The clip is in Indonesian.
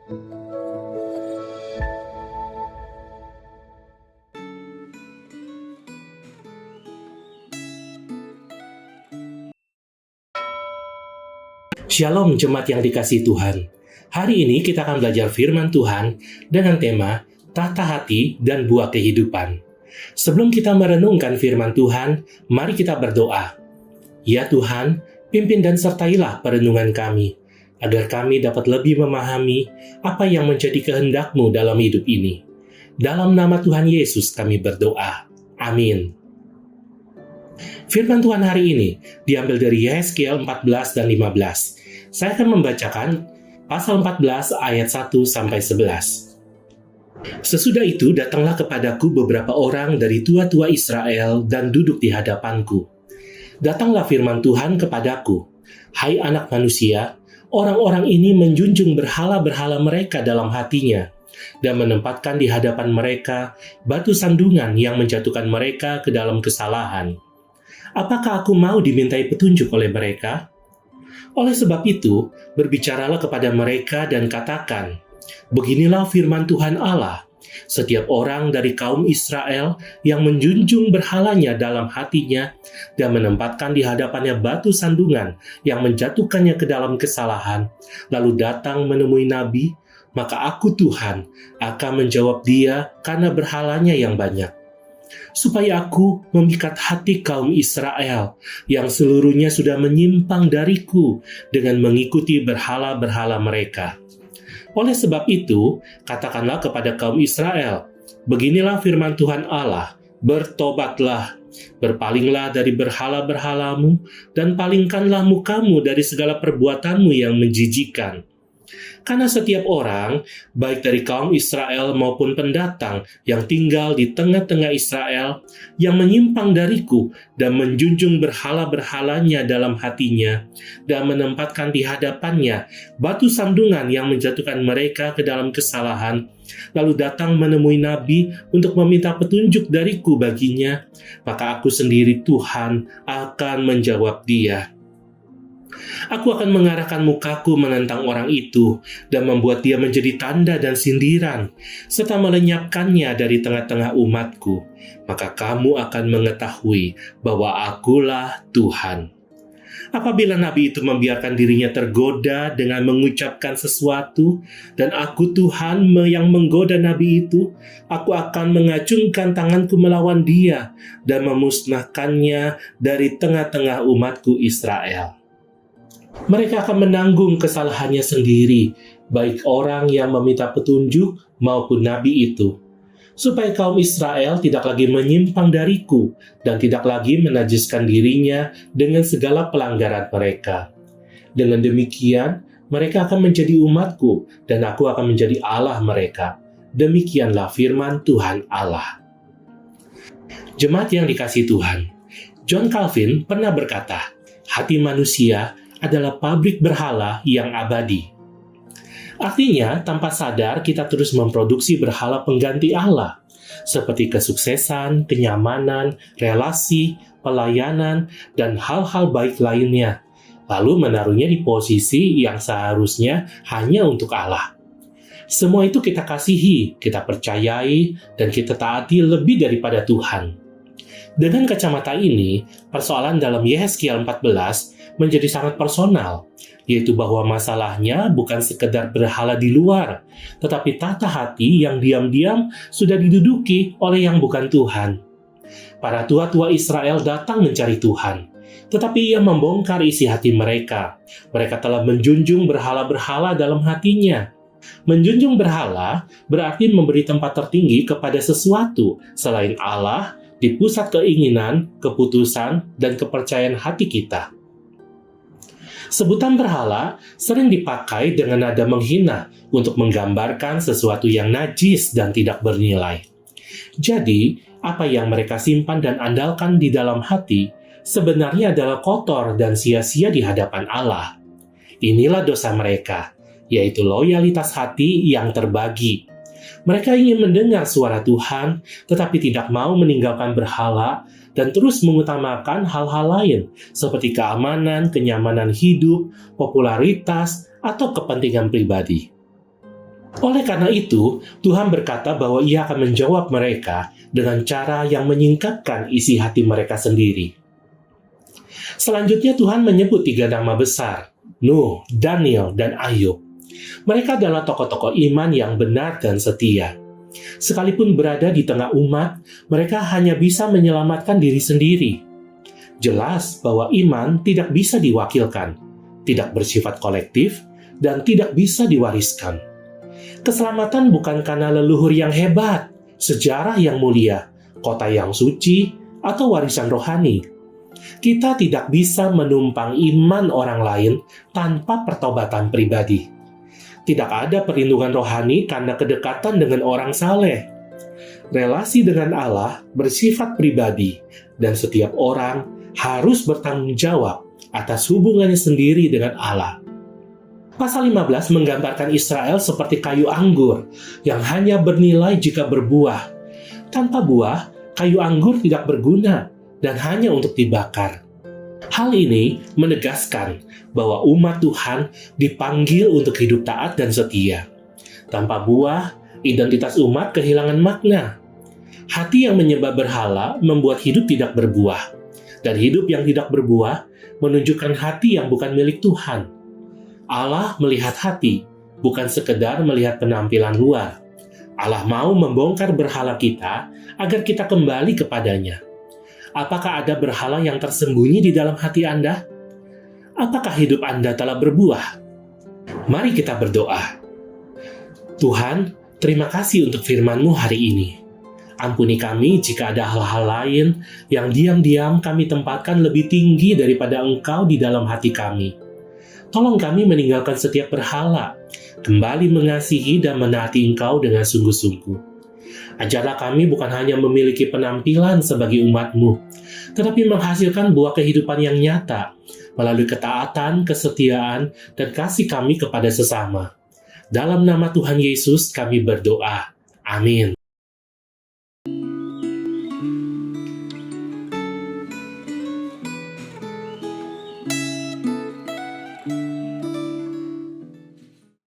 Shalom jemaat yang dikasihi Tuhan. Hari ini kita akan belajar firman Tuhan dengan tema Tata Hati dan Buah Kehidupan. Sebelum kita merenungkan firman Tuhan, mari kita berdoa. Ya Tuhan, pimpin dan sertailah perenungan kami, agar kami dapat lebih memahami apa yang menjadi kehendak-Mu dalam hidup ini. Dalam nama Tuhan Yesus kami berdoa. Amin. Firman Tuhan hari ini diambil dari Yehezkiel 14 dan 15. Saya akan membacakan pasal 14 ayat 1-11. Sesudah itu datanglah kepadaku beberapa orang dari tua-tua Israel dan duduk di hadapanku. Datanglah firman Tuhan kepadaku, "Hai anak manusia, orang-orang ini menjunjung berhala-berhala mereka dalam hatinya, dan menempatkan di hadapan mereka batu sandungan yang menjatuhkan mereka ke dalam kesalahan. Apakah aku mau dimintai petunjuk oleh mereka? Oleh sebab itu, berbicaralah kepada mereka dan katakan, beginilah firman Tuhan Allah, setiap orang dari kaum Israel yang menjunjung berhalanya dalam hatinya dan menempatkan di hadapannya batu sandungan yang menjatuhkannya ke dalam kesalahan, lalu datang menemui nabi, maka aku Tuhan akan menjawab dia karena berhalanya yang banyak. Supaya aku memikat hati kaum Israel yang seluruhnya sudah menyimpang dariku dengan mengikuti berhala-berhala mereka. Oleh sebab itu, katakanlah kepada kaum Israel, beginilah firman Tuhan Allah, bertobatlah, berpalinglah dari berhala-berhalamu, dan palingkanlah mukamu dari segala perbuatanmu yang menjijikkan. Karena setiap orang, baik dari kaum Israel maupun pendatang yang tinggal di tengah-tengah Israel, yang menyimpang dariku dan menjunjung berhala-berhalanya dalam hatinya, dan menempatkan di hadapannya batu sandungan yang menjatuhkan mereka ke dalam kesalahan, lalu datang menemui nabi untuk meminta petunjuk dariku baginya, maka aku sendiri Tuhan akan menjawab dia. Aku akan mengarahkan mukaku menentang orang itu dan membuat dia menjadi tanda dan sindiran, serta melenyapkannya dari tengah-tengah umatku. Maka kamu akan mengetahui bahwa akulah Tuhan. Apabila nabi itu membiarkan dirinya tergoda dengan mengucapkan sesuatu, dan aku Tuhan yang menggoda nabi itu, aku akan mengacungkan tanganku melawan dia dan memusnahkannya dari tengah-tengah umatku Israel. Mereka akan menanggung kesalahannya sendiri, baik orang yang meminta petunjuk maupun nabi itu, supaya kaum Israel tidak lagi menyimpang dariku dan tidak lagi menajiskan dirinya dengan segala pelanggaran mereka. Dengan demikian, mereka akan menjadi umatku dan aku akan menjadi Allah mereka. Demikianlah firman Tuhan Allah. Jemaat yang dikasihi Tuhan, John Calvin pernah berkata, hati manusia adalah pabrik berhala yang abadi. Artinya, tanpa sadar kita terus memproduksi berhala pengganti Allah, seperti kesuksesan, kenyamanan, relasi, pelayanan, dan hal-hal baik lainnya, lalu menaruhnya di posisi yang seharusnya hanya untuk Allah. Semua itu kita kasihi, kita percayai, dan kita taati lebih daripada Tuhan. Dengan kacamata ini, persoalan dalam Yehezkiel 14 menjadi sangat personal, yaitu bahwa masalahnya bukan sekedar berhala di luar, tetapi tata hati yang diam-diam sudah diduduki oleh yang bukan Tuhan. Para tua-tua Israel datang mencari Tuhan, tetapi ia membongkar isi hati mereka. Mereka telah menjunjung berhala-berhala dalam hatinya. Menjunjung berhala berarti memberi tempat tertinggi kepada sesuatu selain Allah di pusat keinginan, keputusan, dan kepercayaan hati kita. Sebutan berhala sering dipakai dengan nada menghina untuk menggambarkan sesuatu yang najis dan tidak bernilai. Jadi, apa yang mereka simpan dan andalkan di dalam hati sebenarnya adalah kotor dan sia-sia di hadapan Allah. Inilah dosa mereka, yaitu loyalitas hati yang terbagi. Mereka ingin mendengar suara Tuhan, tetapi tidak mau meninggalkan berhala dan terus mengutamakan hal-hal lain seperti keamanan, kenyamanan hidup, popularitas, atau kepentingan pribadi. Oleh karena itu, Tuhan berkata bahwa Ia akan menjawab mereka dengan cara yang menyingkapkan isi hati mereka sendiri. Selanjutnya Tuhan menyebut 3 nama besar, Nuh, Daniel, dan Ayub. Mereka adalah tokoh-tokoh iman yang benar dan setia. Sekalipun berada di tengah umat, mereka hanya bisa menyelamatkan diri sendiri. Jelas bahwa iman tidak bisa diwakilkan, tidak bersifat kolektif, dan tidak bisa diwariskan. Keselamatan bukan karena leluhur yang hebat, sejarah yang mulia, kota yang suci, atau warisan rohani. Kita tidak bisa menumpang iman orang lain tanpa pertobatan pribadi. Tidak ada perlindungan rohani karena kedekatan dengan orang saleh. Relasi dengan Allah bersifat pribadi, dan setiap orang harus bertanggung jawab atas hubungannya sendiri dengan Allah. Pasal 15 menggambarkan Israel seperti kayu anggur yang hanya bernilai jika berbuah. Tanpa buah, kayu anggur tidak berguna dan hanya untuk dibakar. Hal ini menegaskan bahwa umat Tuhan dipanggil untuk hidup taat dan setia. Tanpa buah, identitas umat kehilangan makna. Hati yang menyembah berhala membuat hidup tidak berbuah, dan hidup yang tidak berbuah menunjukkan hati yang bukan milik Tuhan. Allah melihat hati, bukan sekedar melihat penampilan luar. Allah mau membongkar berhala kita agar kita kembali kepadanya. Apakah ada berhala yang tersembunyi di dalam hati Anda? Apakah hidup Anda telah berbuah? Mari kita berdoa. Tuhan, terima kasih untuk firman-Mu hari ini. Ampuni kami jika ada hal-hal lain yang diam-diam kami tempatkan lebih tinggi daripada Engkau di dalam hati kami. Tolong kami meninggalkan setiap berhala, kembali mengasihi dan menaati Engkau dengan sungguh-sungguh. Ajarlah kami bukan hanya memiliki penampilan sebagai umat-Mu, tetapi menghasilkan buah kehidupan yang nyata melalui ketaatan, kesetiaan, dan kasih kami kepada sesama. Dalam nama Tuhan Yesus kami berdoa. Amin.